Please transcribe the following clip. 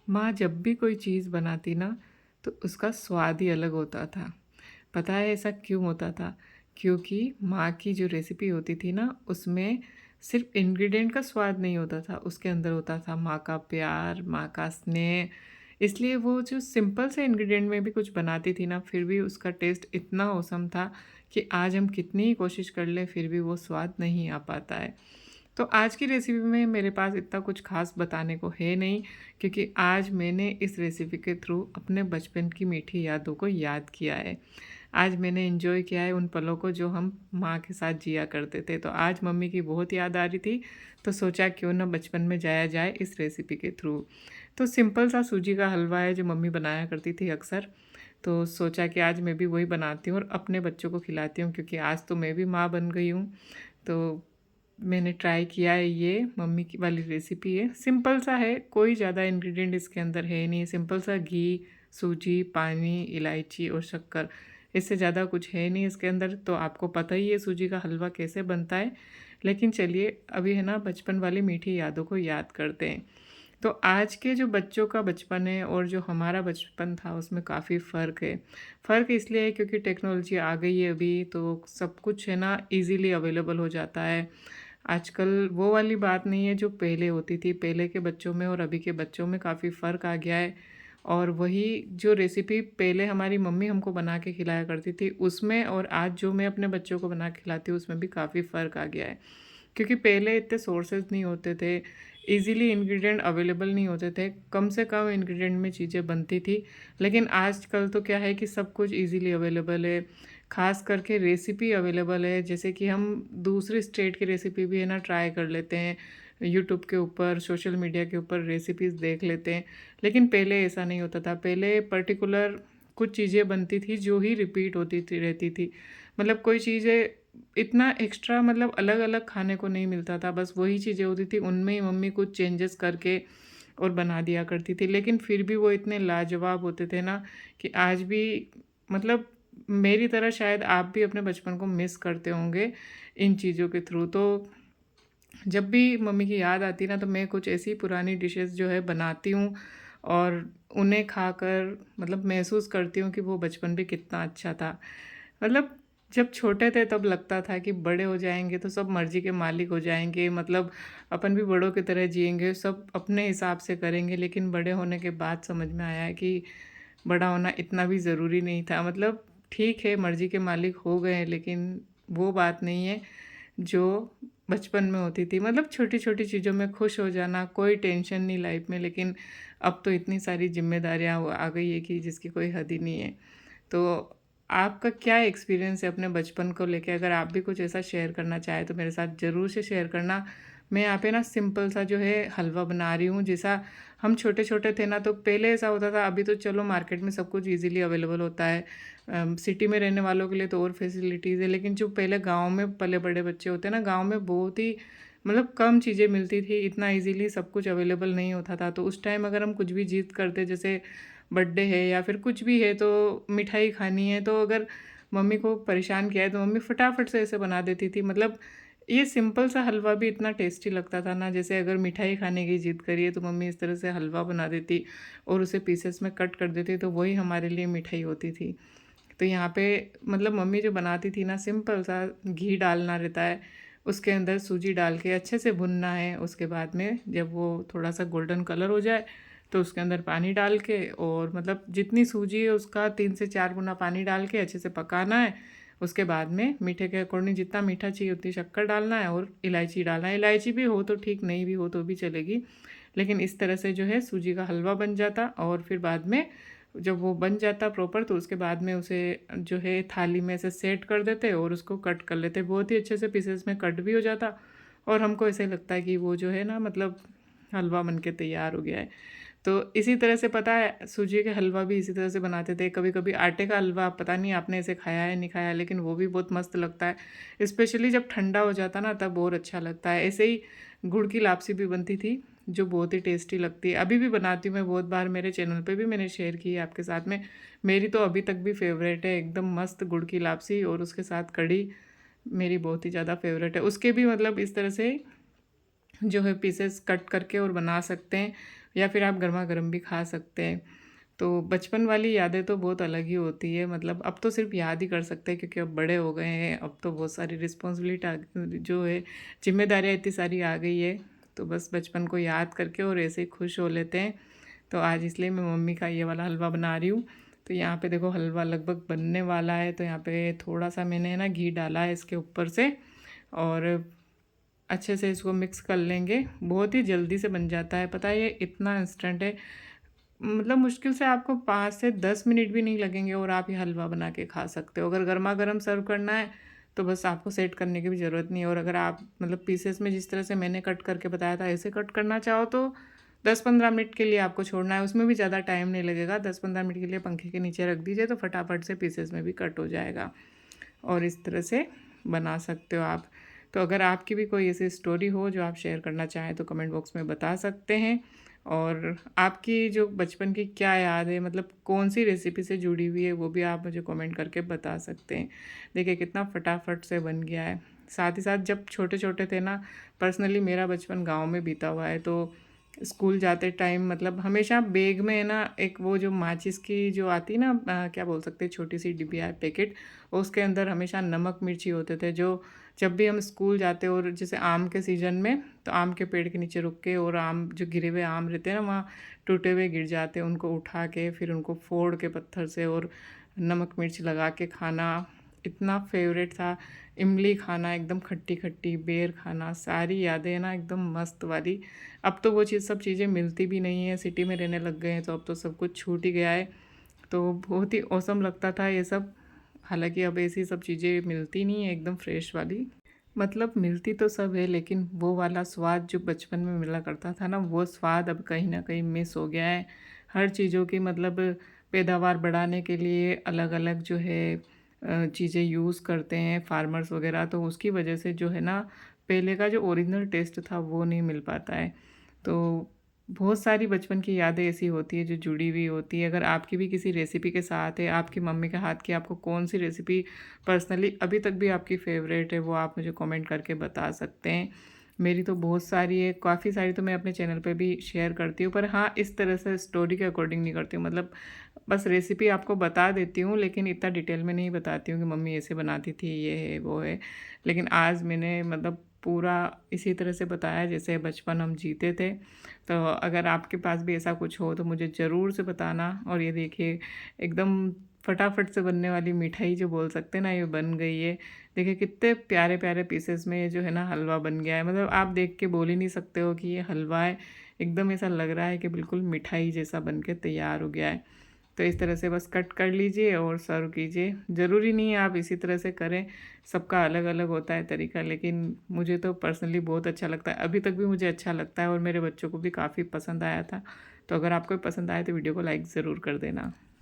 माँ जब भी कोई चीज़ बनाती ना तो उसका स्वाद ही अलग होता था। पता है ऐसा क्यों होता था? क्योंकि माँ की जो रेसिपी होती थी ना उसमें सिर्फ़ इंग्रीडिएंट का स्वाद नहीं होता था, उसके अंदर होता था माँ का प्यार, माँ का स्नेह। इसलिए वो जो सिंपल से इंग्रीडिएंट में भी कुछ बनाती थी ना फिर भी उसका टेस्ट इतना ऑसम था कि आज हम कितनी ही कोशिश कर लें फिर भी वो स्वाद नहीं आ पाता है। तो आज की रेसिपी में मेरे पास इतना कुछ ख़ास बताने को है नहीं, क्योंकि आज मैंने इस रेसिपी के थ्रू अपने बचपन की मीठी यादों को याद किया है। आज मैंने एंजॉय किया है उन पलों को जो हम माँ के साथ जिया करते थे। तो आज मम्मी की बहुत याद आ रही थी, तो सोचा क्यों ना बचपन में जाया जाए इस रेसिपी के थ्रू। तो सिंपल सा सूजी का हलवा है जो मम्मी बनाया करती थी अक्सर। तो सोचा कि आज मैं भी वही बनाती हूँ और अपने बच्चों को खिलाती हूँ, क्योंकि आज तो मैं भी माँ बन गई हूँ। तो मैंने ट्राई किया है, ये मम्मी की वाली रेसिपी है। सिंपल सा है, कोई ज़्यादा इंग्रेडिएंट इसके अंदर है नहीं। सिंपल सा घी, सूजी, पानी, इलायची और शक्कर, इससे ज़्यादा कुछ है नहीं इसके अंदर। तो आपको पता ही है सूजी का हलवा कैसे बनता है। लेकिन चलिए अभी है ना बचपन वाली मीठी यादों को याद करते हैं। तो आज के जो बच्चों का बचपन है और जो हमारा बचपन था उसमें काफ़ी फ़र्क है। फ़र्क इसलिए है क्योंकि टेक्नोलॉजी आ गई है अभी, तो सब कुछ है ना ईज़िली अवेलेबल हो जाता है। आजकल वो वाली बात नहीं है जो पहले होती थी। पहले के बच्चों में और अभी के बच्चों में काफ़ी फ़र्क आ गया है। और वही जो रेसिपी पहले हमारी मम्मी हमको बना के खिलाया करती थी उसमें और आज जो मैं अपने बच्चों को बना के खिलाती हूँ उसमें भी काफ़ी फ़र्क आ गया है। क्योंकि पहले इतने सोर्सेज नहीं होते थे, ईज़िली इंग्रेडिएंट अवेलेबल नहीं होते थे, कम से कम इंग्रेडिएंट में चीज़ें बनती थी। लेकिन आजकल तो क्या है कि सब कुछ ईज़िली अवेलेबल है, ख़ास करके रेसिपी अवेलेबल है। जैसे कि हम दूसरे स्टेट की रेसिपी भी है ना ट्राई कर लेते हैं, यूट्यूब के ऊपर, सोशल मीडिया के ऊपर रेसिपीज़ देख लेते हैं। लेकिन पहले ऐसा नहीं होता था, पहले पर्टिकुलर कुछ चीज़ें बनती थी जो ही रिपीट होती थी रहती थी। मतलब कोई चीज़ें इतना एक्स्ट्रा मतलब अलग-अलग खाने को नहीं मिलता था, बस वही चीज़ें होती थी, उनमें ही मम्मी कुछ चेंजेस करके और बना दिया करती थी। लेकिन फिर भी वो इतने लाजवाब होते थे ना कि आज भी मतलब मेरी तरह शायद आप भी अपने बचपन को मिस करते होंगे इन चीज़ों के थ्रू। तो जब भी मम्मी की याद आती है ना तो मैं कुछ ऐसी पुरानी डिशेज़ जो है बनाती हूँ और उन्हें खाकर मतलब महसूस करती हूँ कि वो बचपन भी कितना अच्छा था। मतलब जब छोटे थे तब लगता था कि बड़े हो जाएँगे तो सब मर्ज़ी के मालिक हो जाएँगे, मतलब अपन भी बड़ों की तरह जिएँगे, सब अपने हिसाब से करेंगे। लेकिन बड़े होने के बाद समझ में आया है कि बड़ा होना इतना भी ज़रूरी नहीं था। मतलब ठीक है मर्ज़ी के मालिक हो गए हैं, लेकिन वो बात नहीं है जो बचपन में होती थी। मतलब छोटी-छोटी चीज़ों में खुश हो जाना, कोई टेंशन नहीं लाइफ़ में। लेकिन अब तो इतनी सारी ज़िम्मेदारियाँ आ गई है कि जिसकी कोई हद ही नहीं है। तो आपका क्या एक्सपीरियंस है अपने बचपन को लेके? अगर आप भी कुछ ऐसा शेयर करना चाहें तो मेरे साथ ज़रूर से शेयर करना। मैं यहाँ पे ना सिंपल सा जो है हलवा बना रही हूँ, जैसा हम छोटे-छोटे थे ना तो पहले ऐसा होता था। अभी तो चलो मार्केट में सब कुछ ईज़िली अवेलेबल होता है। सिटी में रहने वालों के लिए तो और फैसिलिटीज़ है, लेकिन जो पहले गाँव में पले-बड़े बच्चे होते हैं ना, गाँव में बहुत ही मतलब कम चीज़ें मिलती थी, इतना ईज़िली सब कुछ अवेलेबल नहीं होता था। तो उस टाइम अगर हम कुछ भी ज़िद करते, जैसे बर्थडे है या फिर कुछ भी है तो मिठाई खानी है, तो अगर मम्मी को परेशान किया है तो मम्मी फटाफट से ऐसे बना देती थी। मतलब ये सिंपल सा हलवा भी इतना टेस्टी लगता था ना, जैसे अगर मिठाई खाने की ज़िद करी है तो मम्मी इस तरह से हलवा बना देती और उसे पीसेस में कट कर देती, तो वही हमारे लिए मिठाई होती थी। तो यहाँ पे मतलब मम्मी जो बनाती थी ना, सिंपल सा घी डालना रहता है, उसके अंदर सूजी डाल के अच्छे से भुनना है। उसके बाद में जब वो थोड़ा सा गोल्डन कलर हो जाए तो उसके अंदर पानी डाल के और मतलब जितनी सूजी है उसका 3 से 4 गुना पानी डाल के अच्छे से पकाना है। उसके बाद में मीठे के अकॉर्डिंग जितना मीठा चाहिए उतनी शक्कर डालना है और इलायची डालना है। इलायची भी हो तो ठीक, नहीं भी हो तो भी चलेगी। लेकिन इस तरह से जो है सूजी का हलवा बन जाता। और फिर बाद में जब वो बन जाता प्रॉपर तो उसके बाद में उसे जो है थाली में ऐसे सेट कर देते और उसको कट कर लेते। बहुत ही अच्छे से पीसेस में कट भी हो जाता और हमको ऐसे लगता है कि वो जो है ना मतलब हलवा बन के तैयार हो गया है। तो इसी तरह से पता है सूजी के हलवा भी इसी तरह से बनाते थे। कभी-कभी आटे का हलवा, पता नहीं आपने ऐसे खाया है नहीं खाया, लेकिन वो भी बहुत मस्त लगता है। स्पेशली जब ठंडा हो जाता ना तब और अच्छा लगता है। ऐसे ही गुड़ की लापसी भी बनती थी जो बहुत ही टेस्टी लगती है। अभी भी बनाती हूँ मैं बहुत बार, मेरे चैनल पे भी मैंने शेयर की है आपके साथ में। मेरी तो अभी तक भी फेवरेट है, एकदम मस्त गुड़ की लापसी और उसके साथ कढ़ी मेरी बहुत ही ज़्यादा फेवरेट है। उसके भी मतलब इस तरह से जो है पीसेस कट करके और बना सकते हैं। या फिर आप गर्मा गर्म भी खा सकते हैं। तो बचपन वाली यादें तो बहुत अलग ही होती है, मतलब अब तो सिर्फ याद ही कर सकते हैं क्योंकि अब बड़े हो गए हैं, अब तो बहुत सारी रिस्पॉन्सिबिलिटी जो है, जिम्मेदारियाँ इतनी सारी आ गई है, तो बस बचपन को याद करके और ऐसे ही खुश हो लेते हैं। तो आज इसलिए मैं मम्मी का ये वाला हलवा बना रही हूँ। तो यहाँ पे देखो हलवा लगभग बनने वाला है, तो यहाँ पे थोड़ा सा मैंने ना घी डाला है इसके ऊपर से, और अच्छे से इसको मिक्स कर लेंगे। बहुत ही जल्दी से बन जाता है, पता है ये इतना इंस्टेंट है, मतलब मुश्किल से आपको 5 से 10 मिनट भी नहीं लगेंगे और आप ये हलवा बना के खा सकते हो। अगर गर्मा गर्म सर्व करना है तो बस आपको सेट करने की भी ज़रूरत नहीं है, और अगर आप मतलब पीसेस में जिस तरह से मैंने कट करके बताया था ऐसे कट करना चाहो तो 10-15 मिनट के लिए आपको छोड़ना है, उसमें भी ज़्यादा टाइम नहीं लगेगा। 10-15 मिनट के लिए पंखे के नीचे रख दीजिए तो फटाफट से पीसेस में भी कट हो जाएगा, और इस तरह से बना सकते हो आप। तो अगर आपकी भी कोई ऐसी स्टोरी हो जो आप शेयर करना चाहें तो कमेंट बॉक्स में बता सकते हैं। और आपकी जो बचपन की क्या याद है, मतलब कौन सी रेसिपी से जुड़ी हुई है, वो भी आप मुझे कमेंट करके बता सकते हैं। देखिए कितना फटाफट से बन गया है। साथ ही साथ जब छोटे छोटे थे ना, पर्सनली मेरा बचपन गांव में बीता हुआ है, तो स्कूल जाते टाइम मतलब हमेशा बैग में है ना एक वो जो माचिस की जो आती ना क्या बोल सकते हैं, छोटी सी डिबिया है पैकेट, उसके अंदर हमेशा नमक मिर्ची होते थे, जो जब भी हम स्कूल जाते और जैसे आम के सीज़न में तो आम के पेड़ के नीचे रुक के, और आम जो गिरे हुए आम रहते हैं ना वहाँ टूटे हुए गिर जाते हैं, उनको उठा के फिर उनको फोड़ के पत्थर से और नमक मिर्च लगा के खाना इतना फेवरेट था। इमली खाना एकदम खट्टी खट्टी, बेर खाना, सारी यादें ना एकदम मस्त वाली। अब तो वो चीज़ सब चीज़ें मिलती भी नहीं है, सिटी में रहने लग गए हैं तो अब तो सब कुछ छूट ही गया है। तो बहुत ही औसम लगता था ये सब। हालांकि अब ऐसी सब चीज़ें मिलती नहीं है एकदम फ्रेश वाली, मतलब मिलती तो सब है लेकिन वो वाला स्वाद जो बचपन में मिला करता था ना, वो स्वाद अब कहीं ना कहीं मिस हो गया है। हर चीज़ों की मतलब पैदावार बढ़ाने के लिए अलग अलग जो है चीज़ें यूज़ करते हैं फार्मर्स वगैरह, तो उसकी वजह से जो है ना पहले का जो ओरिजिनल टेस्ट था वो नहीं मिल पाता है। तो बहुत सारी बचपन की यादें ऐसी होती है जो जुड़ी हुई होती है। अगर आपकी भी किसी रेसिपी के साथ है, आपकी मम्मी के हाथ की आपको कौन सी रेसिपी पर्सनली अभी तक भी आपकी फेवरेट है, वो आप मुझे कमेंट करके बता सकते हैं। मेरी तो बहुत सारी है, काफ़ी सारी तो मैं अपने चैनल पे भी शेयर करती हूँ, पर हाँ इस तरह से स्टोरी के अकॉर्डिंग नहीं करती हूँ। मतलब बस रेसिपी आपको बता देती हूँ लेकिन इतना डिटेल में नहीं बताती हूँ कि मम्मी ऐसे बनाती थी, ये है वो है। लेकिन आज मैंने मतलब पूरा इसी तरह से बताया जैसे बचपन हम जीते थे। तो अगर आपके पास भी ऐसा कुछ हो तो मुझे ज़रूर से बताना। और ये देखिए एकदम फटाफट से बनने वाली मिठाई जो बोल सकते हैं ना, ये बन गई है। देखिए कितने प्यारे प्यारे पीसेस में ये जो है ना हलवा बन गया है, मतलब आप देख के बोल ही नहीं सकते हो कि ये हलवा है। एकदम ऐसा लग रहा है कि बिल्कुल मिठाई जैसा बन के तैयार हो गया है। तो इस तरह से बस कट कर लीजिए और सर्व कीजिए। ज़रूरी नहीं है आप इसी तरह से करें, सबका अलग अलग होता है तरीका, लेकिन मुझे तो पर्सनली बहुत अच्छा लगता है, अभी तक भी मुझे अच्छा लगता है और मेरे बच्चों को भी काफ़ी पसंद आया था। तो अगर आपको पसंद आए तो वीडियो को लाइक ज़रूर कर देना।